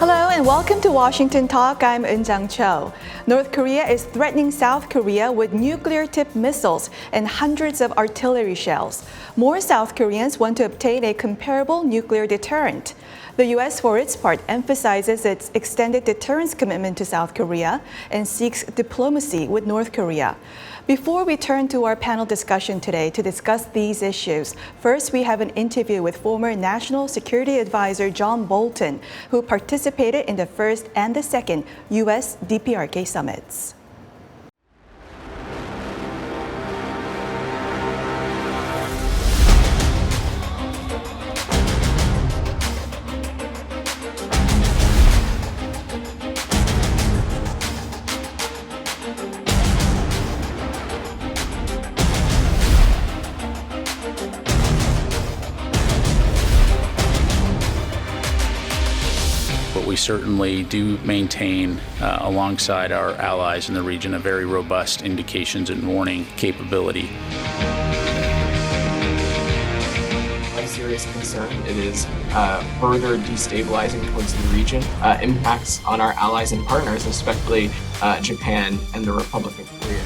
Hello and welcome to Washington Talk. I'm Eun-jang Cho. North Korea is threatening South Korea with nuclear-tipped missiles and hundreds of artillery shells. More South Koreans want to obtain a comparable nuclear deterrent. The U.S., for its part, emphasizes its extended deterrence commitment to South Korea and seeks diplomacy with North Korea. Before we turn to our panel discussion today to discuss these issues, first we have an interview with former National Security Advisor John Bolton, who participated in the first and the second U.S. DPRK summits. We certainly do maintain, alongside our allies in the region, a very robust indications and warning capability. My serious concern, it is further destabilizing towards the region, impacts on our allies and partners, especially Japan and the Republic of Korea.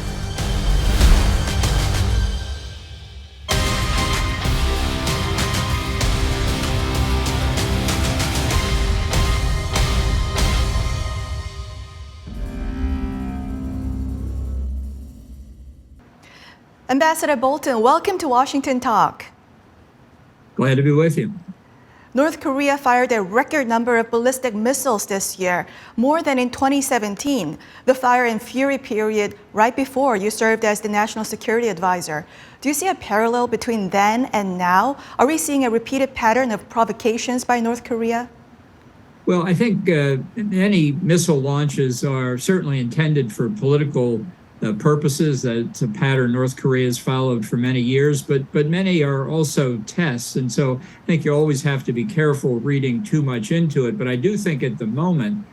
Ambassador Bolton, welcome to Washington Talk. Glad to be with you. North Korea fired a record number of ballistic missiles this year, more than in 2017, the fire and fury period right before you served as the National Security Advisor. Do you see a parallel between then and now? Are we seeing a repeated pattern of provocations by North Korea? Well, I think any missile launches are certainly intended for political purposes. That's a pattern North Korea has followed for many years, but many are also tests. And so I think you always have to be careful reading too much into it. But I do think at the moment,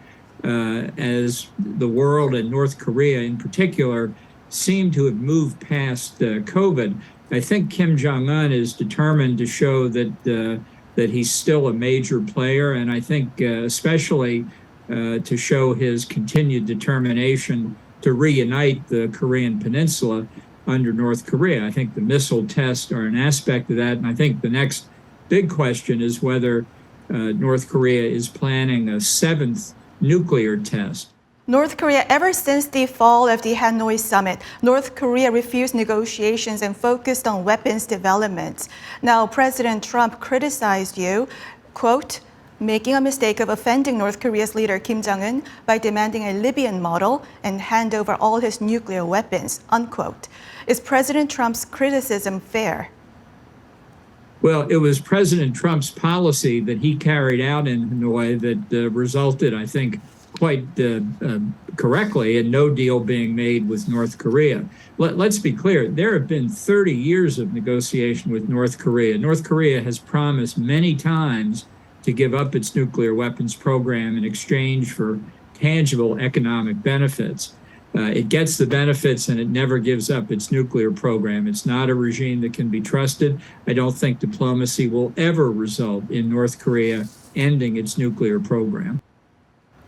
as the world and North Korea in particular seem to have moved past COVID, I think Kim Jong-un is determined to show that he's still a major player. And I think especially to show his continued determination to reunite the Korean Peninsula under North Korea. I think the missile tests are an aspect of that. And I think the next big question is whether North Korea is planning a seventh nuclear test. North Korea, ever since the fall of the Hanoi summit, North Korea refused negotiations and focused on weapons development. Now, President Trump criticized you, quote, making a mistake of offending North Korea's leader Kim Jong-un by demanding a Libyan model and hand over all his nuclear weapons, unquote. Is President Trump's criticism fair? Well, it was President Trump's policy that he carried out in Hanoi that resulted, I think, quite correctly in no deal being made with North Korea. Let's be clear, there have been 30 years of negotiation with North Korea. North Korea has promised many times to give up its nuclear weapons program in exchange for tangible economic benefits. It gets the benefits and it never gives up its nuclear program. It's not a regime that can be trusted. I don't think diplomacy will ever result in North Korea ending its nuclear program.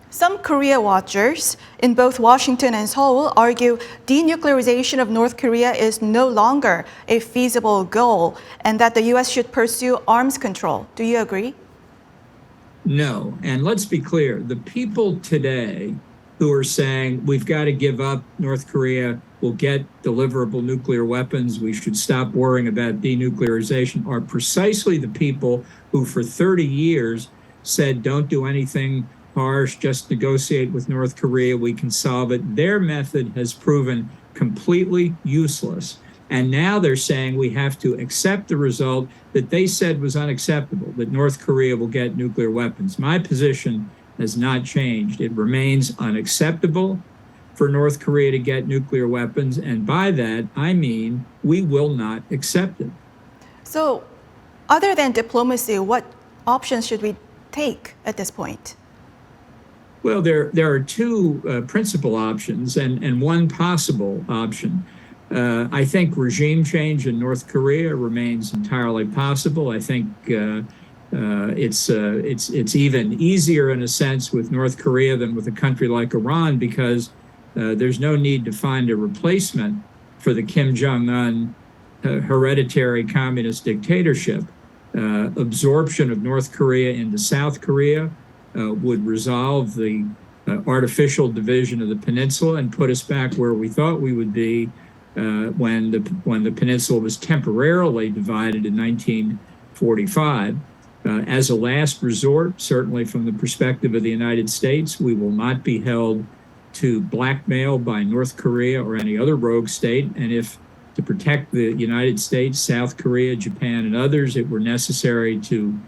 Some Korea watchers in both Washington and Seoul argue denuclearization of North Korea is no longer a feasible goal and that the U.S. should pursue arms control. Do you agree? No. And let's be clear, the people today who are saying we've got to give up North Korea, we'll get deliverable nuclear weapons, we should stop worrying about denuclearization, are precisely the people who for 30 years said don't do anything harsh, just negotiate with North Korea, we can solve it. Their method has proven completely useless. And now they're saying we have to accept the result that they said was unacceptable, that North Korea will get nuclear weapons. My position has not changed. It remains unacceptable for North Korea to get nuclear weapons. And by that, I mean we will not accept it. So, other than diplomacy, what options should we take at this point? Well, there are two principal options and one possible option. I think regime change in North Korea remains entirely possible. I think It's even easier in a sense with North Korea than with a country like Iran because there's no need to find a replacement for the Kim Jong-un hereditary communist dictatorship. Absorption of North Korea into South Korea would resolve the artificial division of the peninsula and put us back where we thought we would be when the peninsula was temporarily divided in 1945. As a last resort, certainly from the perspective of the United States, we will not be held to blackmail by North Korea or any other rogue state. And if to protect the United States, South Korea, Japan, and others, it were necessary to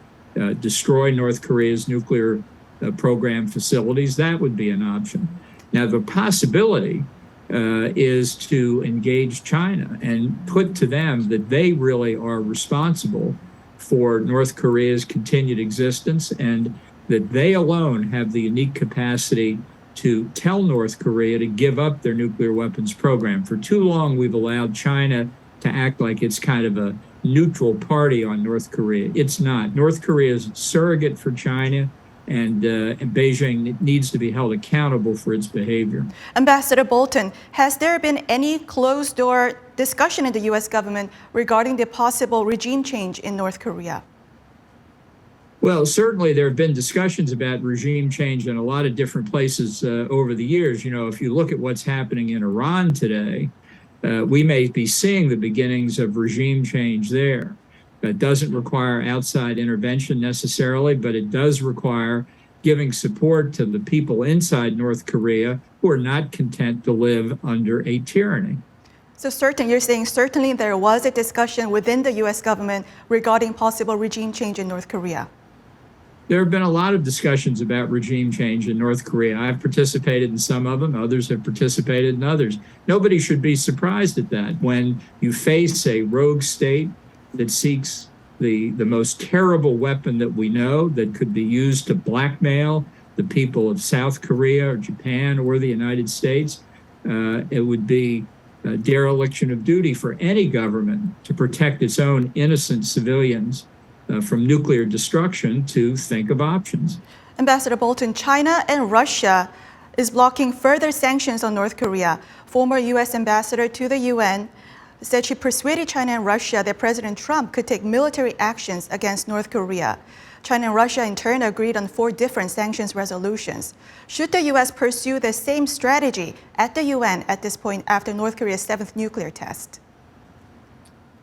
destroy North Korea's nuclear program facilities, that would be an option. Now, the possibility is to engage China and put to them that they really are responsible for North Korea's continued existence and that they alone have the unique capacity to tell North Korea to give up their nuclear weapons program. For too long, we've allowed China to act like it's kind of a neutral party on North Korea. It's not. North Korea is a surrogate for China, and Beijing needs to be held accountable for its behavior. Ambassador Bolton, has there been any closed-door discussion in the U.S. government regarding the possible regime change in North Korea? Well, certainly there have been discussions about regime change in a lot of different places over the years. You know, if you look at what's happening in Iran today, we may be seeing the beginnings of regime change there. It doesn't require outside intervention necessarily, but it does require giving support to the people inside North Korea who are not content to live under a tyranny. So you're saying certainly there was a discussion within the U.S. government regarding possible regime change in North Korea. There have been a lot of discussions about regime change in North Korea. I've participated in some of them. Others have participated in others. Nobody should be surprised at that. When you face a rogue state that seeks the most terrible weapon that we know that could be used to blackmail the people of South Korea or Japan or the United States, it would be a dereliction of duty for any government to protect its own innocent civilians from nuclear destruction to think of options. Ambassador Bolton, China and Russia is blocking further sanctions on North Korea. Former U.S. ambassador to the UN said she persuaded China and Russia that President Trump could take military actions against North Korea. China and Russia in turn agreed on 4 different sanctions resolutions. Should the U.S. pursue the same strategy at the UN at this point after North Korea's 7th nuclear test?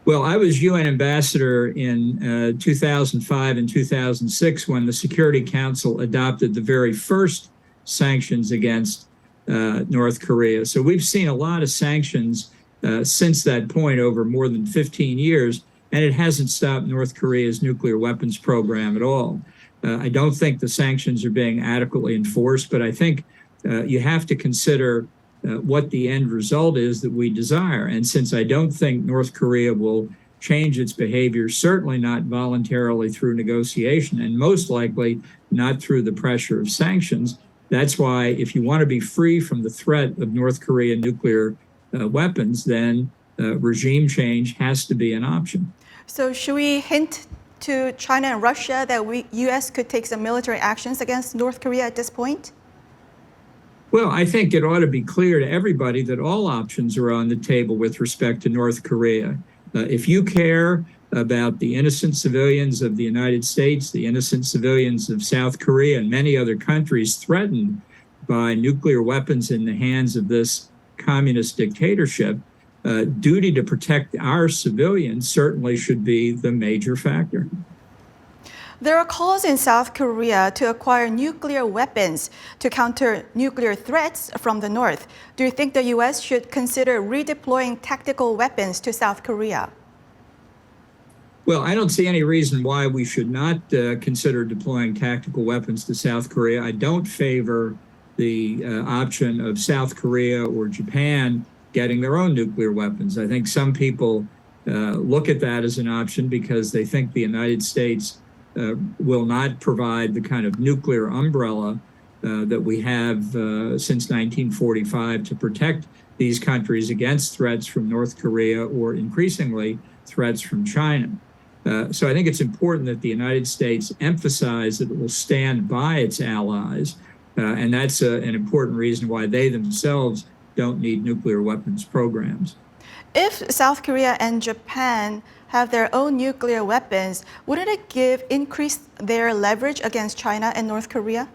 Well, I was UN ambassador in 2005 and 2006 when the Security Council adopted the very first sanctions against North Korea. So we've seen a lot of sanctions since that point over more than 15 years, and it hasn't stopped North Korea's nuclear weapons program at all. I don't think the sanctions are being adequately enforced, but I think you have to consider what the end result is that we desire. And since I don't think North Korea will change its behavior, certainly not voluntarily through negotiation, and most likely not through the pressure of sanctions, that's why if you want to be free from the threat of North Korean nuclear weapons, then regime change has to be an option. So should we hint to China and Russia that U.S. could take some military actions against North Korea at this point? Well, I think it ought to be clear to everybody that all options are on the table with respect to North Korea. If you care about the innocent civilians of the United States, the innocent civilians of South Korea, and many other countries threatened by nuclear weapons in the hands of this communist dictatorship, duty to protect our civilians certainly should be the major factor. There are calls in South Korea to acquire nuclear weapons to counter nuclear threats from the North. Do you think the U.S. should consider redeploying tactical weapons to South Korea? Well, I don't see any reason why we should not consider deploying tactical weapons to South Korea. I don't favor the option of South Korea or Japan getting their own nuclear weapons. I think some people look at that as an option because they think the United States will not provide the kind of nuclear umbrella that we have since 1945 to protect these countries against threats from North Korea or increasingly threats from China. So I think it's important that the United States emphasize that it will stand by its allies. And that's an important reason why they themselves don't need nuclear weapons programs. If South Korea and Japan have their own nuclear weapons, wouldn't it increase their leverage against China and North Korea?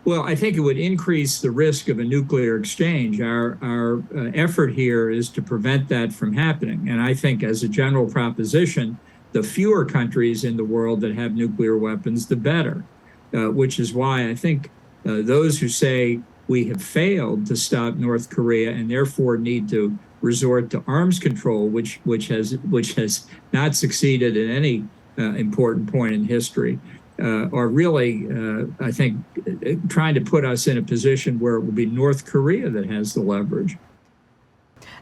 Well, I think it would increase the risk of a nuclear exchange. Our effort here is to prevent that from happening. And I think as a general proposition, the fewer countries in the world that have nuclear weapons, the better, which is why I think those who say we have failed to stop North Korea and therefore need to resort to arms control, which has not succeeded at any important point in history, are really, I think, trying to put us in a position where it will be North Korea that has the leverage.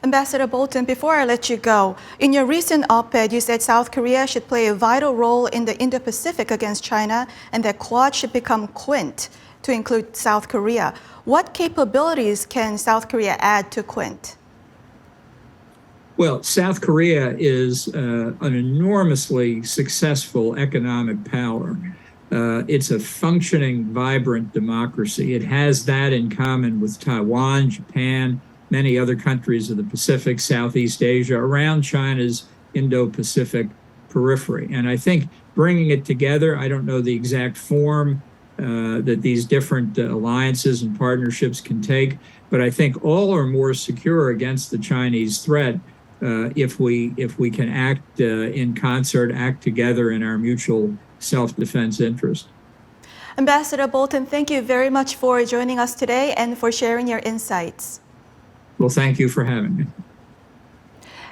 Ambassador Bolton, before I let you go, in your recent op-ed, you said South Korea should play a vital role in the Indo-Pacific against China and that Quad should become Quint to include South Korea. What capabilities can South Korea add to Quint? Well, South Korea is an enormously successful economic power. It's a functioning, vibrant democracy. It has that in common with Taiwan, Japan, many other countries of the Pacific, Southeast Asia, around China's Indo-Pacific periphery. And I think bringing it together, I don't know the exact form that these different alliances and partnerships can take, but I think all are more secure against the Chinese threat if we can act in concert, act together in our mutual self-defense interest. Ambassador Bolton, thank you very much for joining us today and for sharing your insights. Well, thank you for having me.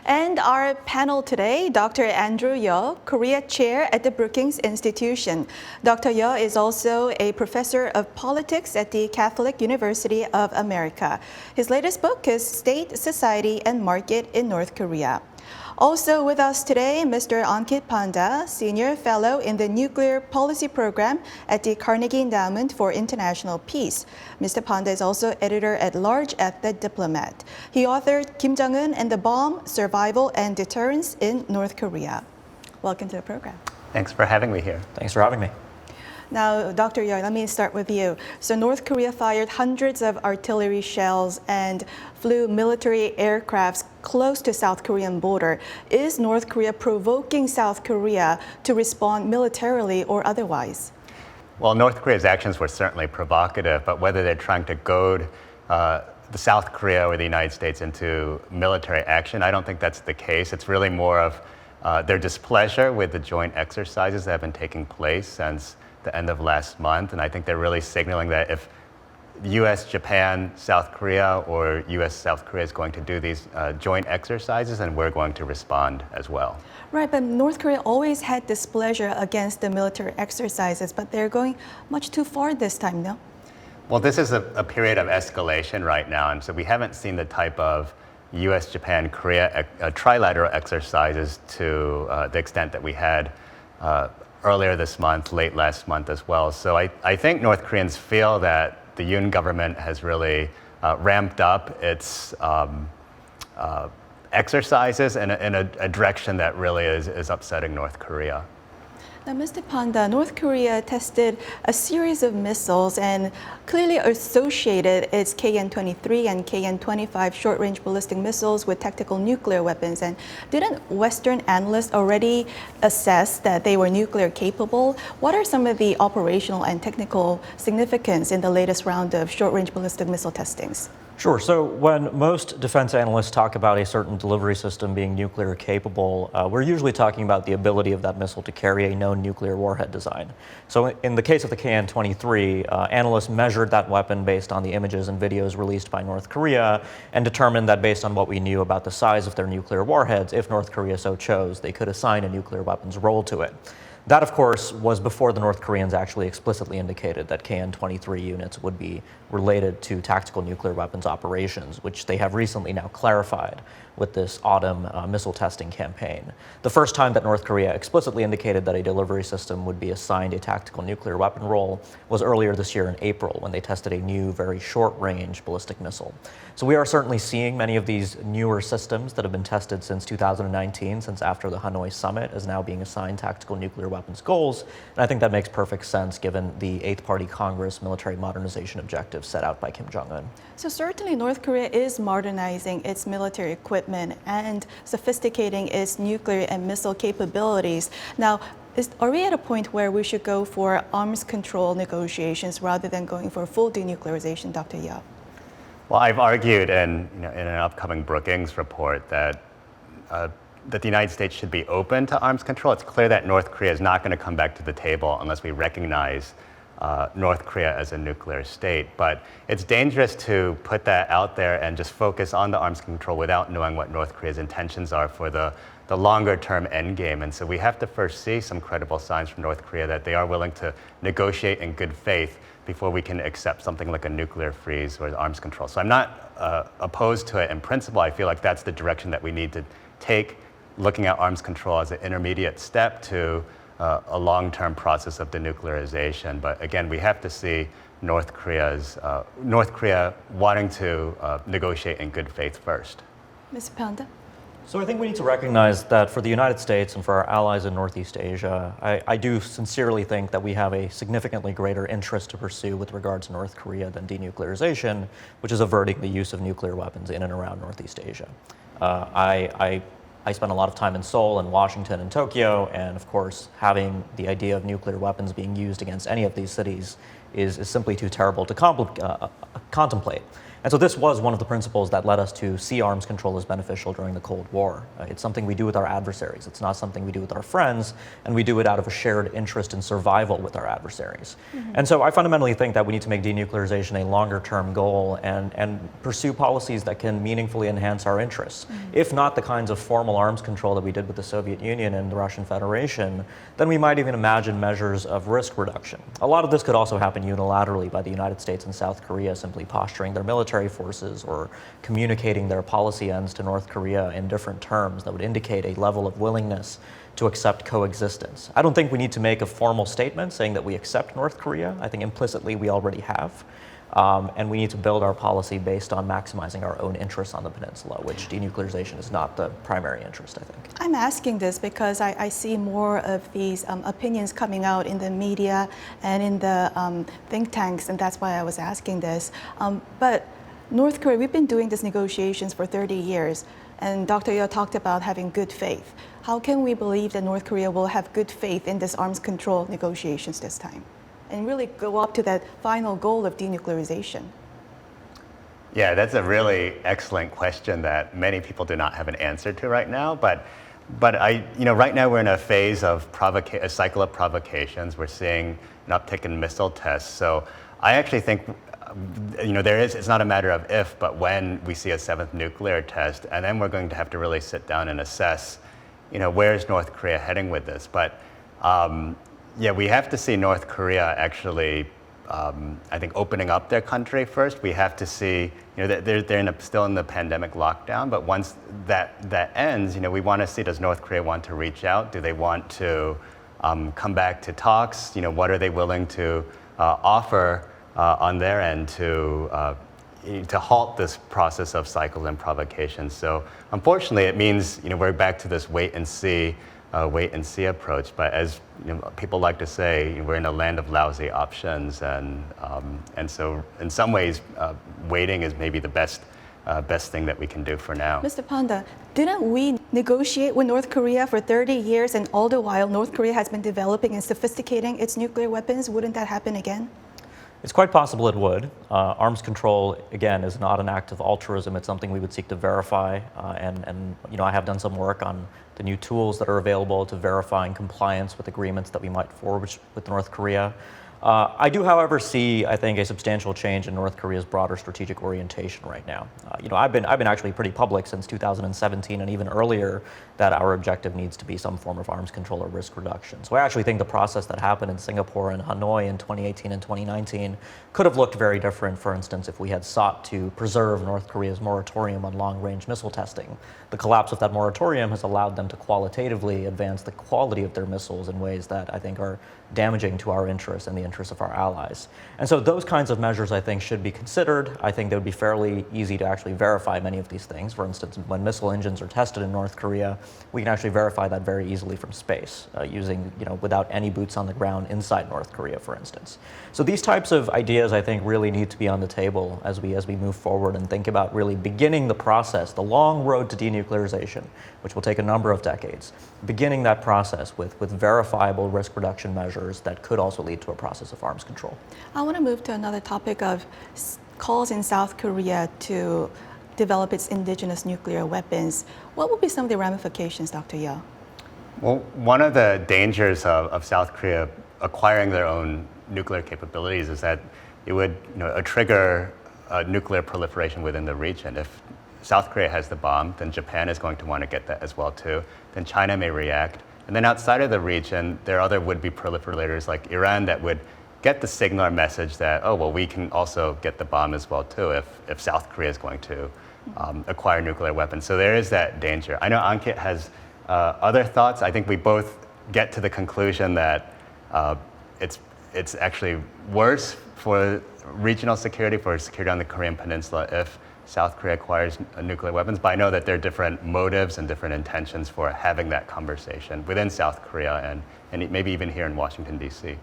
And our panel today, Dr. Andrew Yeo, Korea Chair at the Brookings Institution. Dr. Yeo is also a professor of politics at the Catholic University of America. His latest book is State, Society, and Market in North Korea. Also with us today, Mr. Ankit Panda, Senior Fellow in the Nuclear Policy Program at the Carnegie Endowment for International Peace. Mr. Panda is also editor-at-large at The Diplomat. He authored Kim Jong-un and the Bomb, Survival and Deterrence in North Korea. Welcome to the program. Thanks for having me here. Thanks for having me. Now, Dr. Yeo, let me start with you. So North Korea fired hundreds of artillery shells and flew military aircrafts close to South Korean border. Is North Korea provoking South Korea to respond militarily or otherwise? Well, North Korea's actions were certainly provocative, but whether they're trying to goad the South Korea or the United States into military action, I don't think that's the case. It's really more of their displeasure with the joint exercises that have been taking place since the end of last month. And I think they're really signaling that if US, Japan, South Korea, or US, South Korea is going to do these joint exercises, then we're going to respond as well. Right, but North Korea always had displeasure against the military exercises, but they're going much too far this time, no? Well, this is a period of escalation right now, and so we haven't seen the type of US, Japan, Korea trilateral exercises to the extent that we had earlier this month, late last month as well. So I think North Koreans feel that the Yoon government has really ramped up its exercises in a direction that really is upsetting North Korea. Now, Mr. Panda, North Korea tested a series of missiles and clearly associated its KN-23 and KN-25 short-range ballistic missiles with tactical nuclear weapons. And didn't Western analysts already assess that they were nuclear capable? What are some of the operational and technical significance in the latest round of short-range ballistic missile testings? Sure. So when most defense analysts talk about a certain delivery system being nuclear capable, we're usually talking about the ability of that missile to carry a known nuclear warhead design. So in the case of the KN-23, analysts measured that weapon based on the images and videos released by North Korea and determined that based on what we knew about the size of their nuclear warheads, if North Korea so chose, they could assign a nuclear weapons role to it. That, of course, was before the North Koreans actually explicitly indicated that KN-23 units would be related to tactical nuclear weapons operations, which they have recently now clarified with this autumn missile testing campaign. The first time that North Korea explicitly indicated that a delivery system would be assigned a tactical nuclear weapon role was earlier this year in April, when they tested a new, very short-range ballistic missile. So we are certainly seeing many of these newer systems that have been tested since 2019, since after the Hanoi summit, as now being assigned tactical nuclear weapons goals. And I think that makes perfect sense given the Eighth Party Congress military modernization objectives set out by Kim Jong-un. So certainly North Korea is modernizing its military equipment and sophisticating its nuclear and missile capabilities. Now, are we at a point where we should go for arms control negotiations rather than going for full denuclearization, Dr. Yap? Well, I've argued in an upcoming Brookings report that the United States should be open to arms control. It's clear that North Korea is not going to come back to the table unless we recognize North Korea as a nuclear state. But it's dangerous to put that out there and just focus on the arms control without knowing what North Korea's intentions are for the longer term end game. And so we have to first see some credible signs from North Korea that they are willing to negotiate in good faith before we can accept something like a nuclear freeze or arms control. So I'm not opposed to it in principle. I feel like that's the direction that we need to take, looking at arms control as an intermediate step to a long-term process of denuclearization. But again, we have to see North Korea wanting to negotiate in good faith first. Mr. Panda? So I think we need to recognize that for the United States and for our allies in Northeast Asia, I do sincerely think that we have a significantly greater interest to pursue with regards to North Korea than denuclearization, which is averting the use of nuclear weapons in and around Northeast Asia. I spent a lot of time in Seoul and Washington and Tokyo, and of course, having the idea of nuclear weapons being used against any of these cities is simply too terrible to contemplate. And so this was one of the principles that led us to see arms control as beneficial during the Cold War. It's something we do with our adversaries. It's not something we do with our friends, and we do it out of a shared interest in survival with our adversaries. Mm-hmm. And so I fundamentally think that we need to make denuclearization a longer-term goal and pursue policies that can meaningfully enhance our interests. Mm-hmm. If not the kinds of formal arms control that we did with the Soviet Union and the Russian Federation, then we might even imagine measures of risk reduction. A lot of this could also happen unilaterally by the United States and South Korea simply posturing their military forces or communicating their policy ends to North Korea in different terms that would indicate a level of willingness to accept coexistence. I don't think we need to make a formal statement saying that we accept North Korea. I think implicitly we already have. And we need to build our policy based on maximizing our own interests on the peninsula, which denuclearization is not the primary interest, I think. I'm asking this because I see more of these opinions coming out in the media and in the think tanks, and that's why I was asking this. But North Korea, we've been doing these negotiations for 30 years, and Dr. Yeo talked about having good faith. How can we believe that North Korea will have good faith in this arms control negotiations this time and really go up to that final goal of denuclearization? Yeah, that's a really excellent question that many people do not have an answer to right now. But right now we're in a phase of a cycle of provocations. We're seeing an uptick in missile tests. So I actually think it's not a matter of if, but when we see a seventh nuclear test, and then we're going to have to really sit down and assess, where's North Korea heading with this? But we have to see North Korea actually, I think, opening up their country first. We have to see, they're still in the pandemic lockdown, but once that ends, we want to see, does North Korea want to reach out? Do they want to come back to talks? What are they willing to offer on their end to halt this process of cycles and provocations? So unfortunately, it means we're back to this wait and see approach. But as people like to say, we're in a land of lousy options, and so in some ways, waiting is maybe the best thing that we can do for now. Mr. Panda, didn't we negotiate with North Korea for 30 years, and all the while North Korea has been developing and sophisticating its nuclear weapons? Wouldn't that happen again? It's quite possible it would. Arms control, again, is not an act of altruism. It's something we would seek to verify. And I have done some work on the new tools that are available to verifying compliance with agreements that we might forge with North Korea. I do, however, see, I think, a substantial change in North Korea's broader strategic orientation right now. I've been actually pretty public since 2017 and even earlier that our objective needs to be some form of arms control or risk reduction. So I actually think the process that happened in Singapore and Hanoi in 2018 and 2019 could have looked very different, for instance, if we had sought to preserve North Korea's moratorium on long-range missile testing. The collapse of that moratorium has allowed them to qualitatively advance the quality of their missiles in ways that I think are damaging to our interests and the interests of our allies. And so those kinds of measures, I think, should be considered. I think they would be fairly easy to actually verify many of these things. For instance, when missile engines are tested in North Korea, we can actually verify that very easily from space, using, without any boots on the ground inside North Korea, for instance. So these types of ideas, I think, really need to be on the table as we move forward and think about really beginning the process, the long road to denuclearization, which will take a number of decades, beginning that process with verifiable risk reduction measures that could also lead to a process of arms control. I want to move to another topic of calls in South Korea to develop its indigenous nuclear weapons. What would be some of the ramifications, Dr. Yeo? Well, one of the dangers of South Korea acquiring their own nuclear capabilities is that it would trigger nuclear proliferation within the region. If South Korea has the bomb, then Japan is going to want to get that as well too. Then China may react. And then outside of the region, there are other would-be proliferators like Iran that would get the signal or message that, oh, well, we can also get the bomb as well too if South Korea is going to acquire nuclear weapons. So there is that danger. I know Ankit has other thoughts. I think we both get to the conclusion that it's actually worse for regional security, for security on the Korean Peninsula if South Korea acquires nuclear weapons. But I know that there are different motives and different intentions for having that conversation within South Korea and maybe even here in Washington, D.C.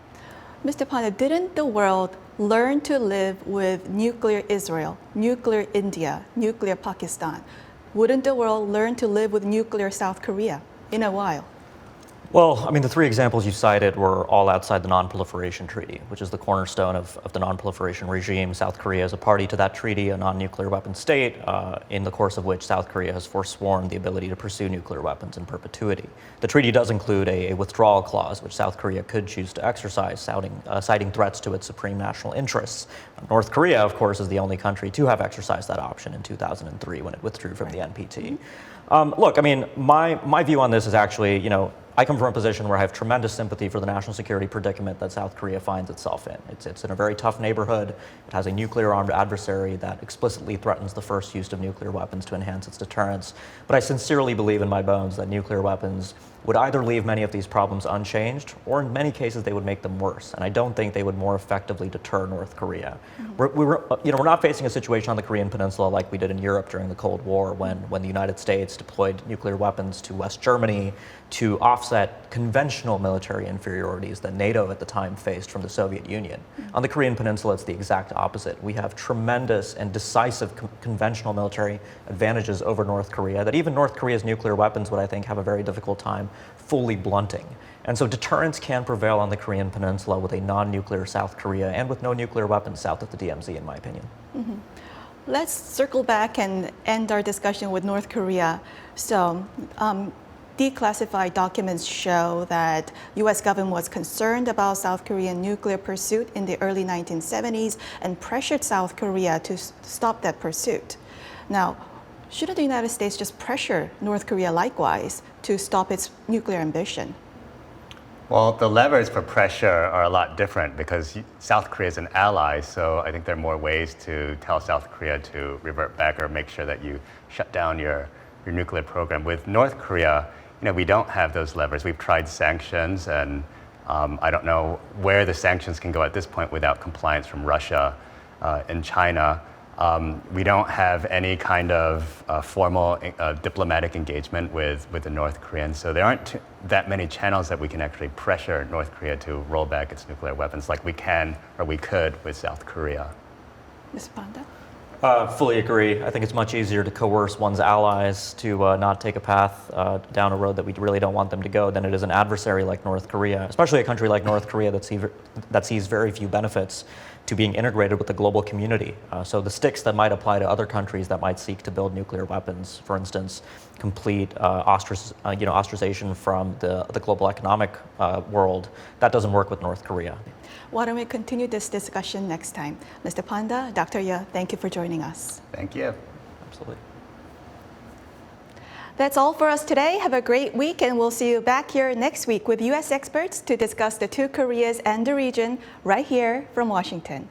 Mr. Panda, didn't the world learn to live with nuclear Israel, nuclear India, nuclear Pakistan? Wouldn't the world learn to live with nuclear South Korea in a while? Well, I mean, the three examples you cited were all outside the Non-Proliferation Treaty, which is the cornerstone of the non-proliferation regime. South Korea is a party to that treaty, a non-nuclear weapon state, in the course of which South Korea has forsworn the ability to pursue nuclear weapons in perpetuity. The treaty does include a withdrawal clause, which South Korea could choose to exercise, citing threats to its supreme national interests. North Korea, of course, is the only country to have exercised that option in 2003 when it withdrew from the NPT. Look, I mean, my view on this is actually, I come from a position where I have tremendous sympathy for the national security predicament that South Korea finds itself in. It's in a very tough neighborhood. It has a nuclear-armed adversary that explicitly threatens the first use of nuclear weapons to enhance its deterrence. But I sincerely believe in my bones that nuclear weapons would either leave many of these problems unchanged, or in many cases they would make them worse. And I don't think they would more effectively deter North Korea. We're not facing a situation on the Korean Peninsula like we did in Europe during the Cold War when the United States deployed nuclear weapons to West Germany to offset conventional military inferiorities that NATO at the time faced from the Soviet Union. On the Korean Peninsula, it's the exact opposite. We have tremendous and decisive conventional military advantages over North Korea that even North Korea's nuclear weapons would, I think, have a very difficult time fully blunting. And so deterrence can prevail on the Korean Peninsula with a non-nuclear South Korea and with no nuclear weapons south of the DMZ, in my opinion. Mm-hmm. Let's circle back and end our discussion with North Korea. So, declassified documents show that U.S. government was concerned about South Korean nuclear pursuit in the early 1970s and pressured South Korea to stop that pursuit. Now, shouldn't the United States just pressure North Korea likewise to stop its nuclear ambition? Well, the levers for pressure are a lot different because South Korea is an ally, so I think there are more ways to tell South Korea to revert back or make sure that you shut down your nuclear program. With North Korea, we don't have those levers. We've tried sanctions, and I don't know where the sanctions can go at this point without compliance from Russia and China. We don't have any kind of formal diplomatic engagement with the North Koreans, so there aren't that many channels that we can actually pressure North Korea to roll back its nuclear weapons like we can or we could with South Korea. Ms. Panda? Fully agree. I think it's much easier to coerce one's allies to not take a path down a road that we really don't want them to go than it is an adversary like North Korea, especially a country like North Korea that sees very few benefits to being integrated with the global community. So the sticks that might apply to other countries that might seek to build nuclear weapons, for instance, complete ostracization from the global economic world, that doesn't work with North Korea. Why don't we continue this discussion next time? Mr. Panda, Dr. Ye, thank you for joining us. Thank you. Absolutely. That's all for us today. Have a great week, and we'll see you back here next week with U.S. experts to discuss the two Koreas and the region right here from Washington.